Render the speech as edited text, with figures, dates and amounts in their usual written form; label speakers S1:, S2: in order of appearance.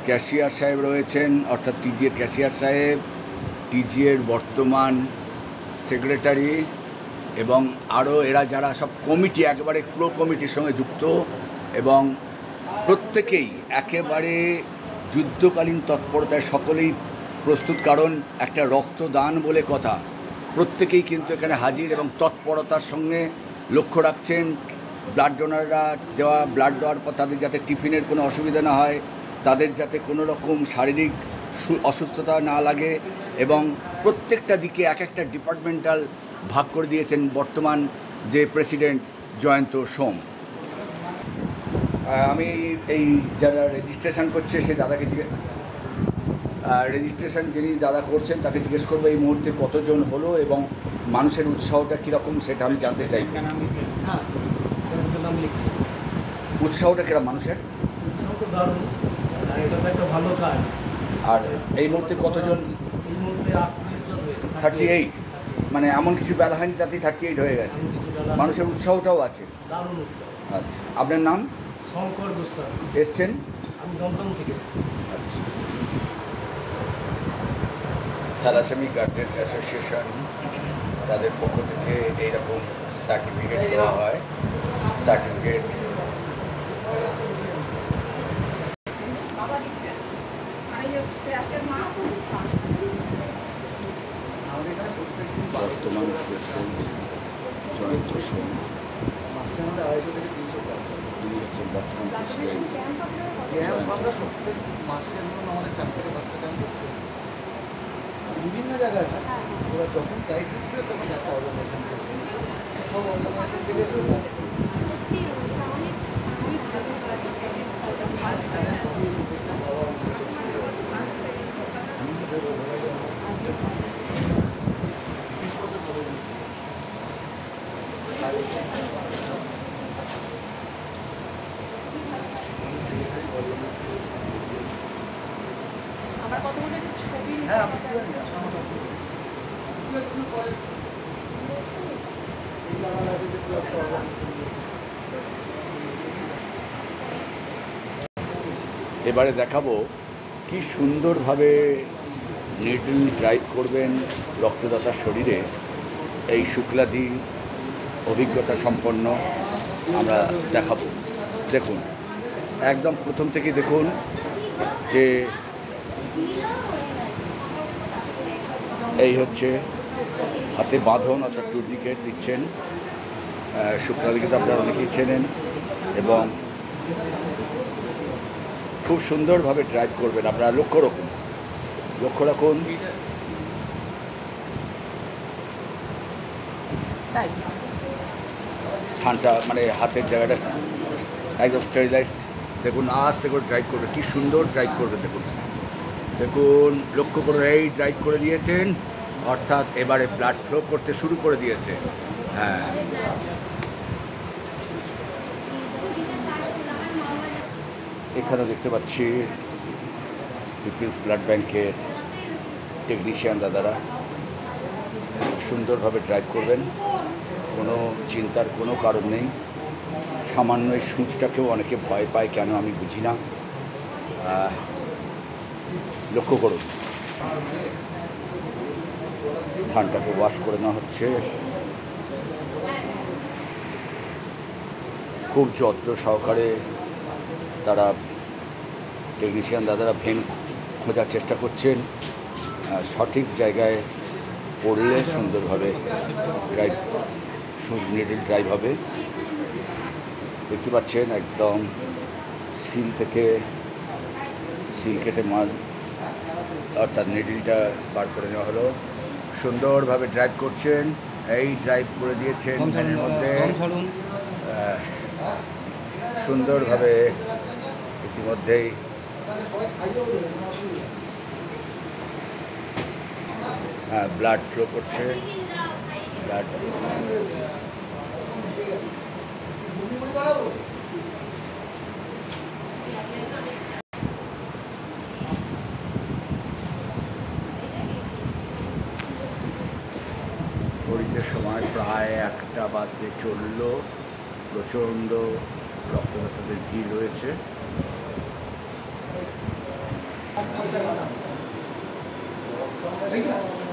S1: Cashier সাহেব রয়েছেন, অর্থাৎ টিজিএর ক্যাশিয়ার সাহেব, টিজিএর বর্তমান সেক্রেটারি এবং আরও এরা যারা সব কমিটি একেবারে প্রো কমিটির সঙ্গে যুক্ত এবং প্রত্যেকেই একেবারে যুদ্ধকালীন তৎপরতায় সকলেই প্রস্তুত, কারণ একটা রক্তদান বলে কথা। প্রত্যেকেই কিন্তু এখানে হাজির এবং তৎপরতার সঙ্গে লক্ষ্য রাখছেন ব্লাড ডোনাররা ব্লাড দেওয়ার পর তাদের যাতে টিফিনের কোনো অসুবিধা না হয়, তাদের যাতে কোনো রকম শারীরিক অসুস্থতা না লাগে এবং প্রত্যেকটা দিকে এক একটা ডিপার্টমেন্টাল ভাগ করে দিয়েছেন বর্তমান যে প্রেসিডেন্ট জয়ন্ত সোম। আমি এই যারা রেজিস্ট্রেশন করছে সেই দাদাকে রেজিস্ট্রেশন যিনি দাদা করছেন তাকে জিজ্ঞেস করবো এই মুহূর্তে কতজন হলো এবং মানুষের উৎসাহটা কীরকম সেটা আমি জানতে চাই। উৎসাহটা কিরকম মানুষের?
S2: ভালো কাজ।
S1: আর এই মুহূর্তে কতজন? 38, মানে এমন কিছু বেলা হয়নি তাতেই 38 হয়ে গেছে। মানুষের উৎসাহটাও আছে। আচ্ছা, আপনার নাম?
S2: শঙ্কর গোস্বামী।
S1: এসছেন?
S2: আমি দমদম থেকে এসেছি।
S1: আচ্ছা। থ্যালাসেমিক গার্জেন্স অ্যাসোসিয়েশন তাদের পক্ষ থেকে এইরকম সার্টিফিকেট দেওয়া হয়। সার্টিফিকেট বর্তমান প্রেসিডেন্ট জয়ন্ত সোম,
S3: মাসে আমাদের 250 থেকে 300 টাকা।
S1: তিনি হচ্ছেন বর্তমান প্রেসিডেন্ট।
S3: আমরা প্রত্যেক মাসে আমাদের 4 থেকে 5টা ক্যাম্প করতে বিভিন্ন জায়গায় হয়। ওরা যখন ক্রাইসিস পেয়ে তখন একটা অর্গানাইজেশন করছে, সব অর্গানাইজেশন থেকে সবই করছে। বাবা
S1: এবারে দেখাবো কি সুন্দরভাবে নিডল ড্রাইভ করবেন রক্তদাতার শরীরে। এই শুক্লাদি অভিজ্ঞতা সম্পন্ন আমরা দেখাবো। দেখুন, একদম প্রথম থেকে দেখুন যে এই হচ্ছে হাতে বাঁধন অর্থাৎ টুর্নিকেট দিচ্ছেন। শুক্লাদিকে তো আপনারা অনেকেই চেনেন এবং খুব সুন্দরভাবে ড্রাইভ করবেন। আপনারা লক্ষ্য রাখুন। স্থানটা মানে হাতের জায়গাটা একদম স্টেরিলাইজড। দেখুন আস্তে করে ড্রাইভ করবে, কি সুন্দর ড্রাইভ করবে। দেখুন লক্ষ্য করে এই ড্রাইভ করে দিয়েছেন, অর্থাৎ এবারে ব্লাড ফ্লো করতে শুরু করে দিয়েছে। হ্যাঁ, এখানে দেখতে পাচ্ছি পিপলস ব্লাড ব্যাংকের টেকনিশিয়ান দাদারা সুন্দরভাবে ড্রাইভ করবেন, কোনো চিন্তার কোনো কারণ নেই। সামান্য এই সূঁচটাকেও অনেকে ভয় পায়, কেন আমি বুঝি না। লক্ষ্য করুন, স্থানটাকে ওয়াশ করে নেওয়া হচ্ছে। খুব যত্ন সহকারে তারা টেকনিশিয়ান দাদারা ভেন খোঁজার চেষ্টা করছেন। সঠিক জায়গায় পড়লে সুন্দরভাবে নিডল ড্রাইভ হবে। দেখতে পাচ্ছেন একদম সিল কেটে মাল অর্থাৎ নিডলটা বার করে নেওয়া হলো। সুন্দরভাবে ড্রাইভ করছেন, এই ড্রাইভ করে দিয়েছেন ভ্যানের মধ্যে সুন্দরভাবে। ইতিমধ্যেই ব্লাড ফ্লো করছে। ব্লাড প্রায় 1টা বাজতে চলল। প্রচণ্ড রক্তদাতাদের ভিড় রয়েছে।
S3: Thank you.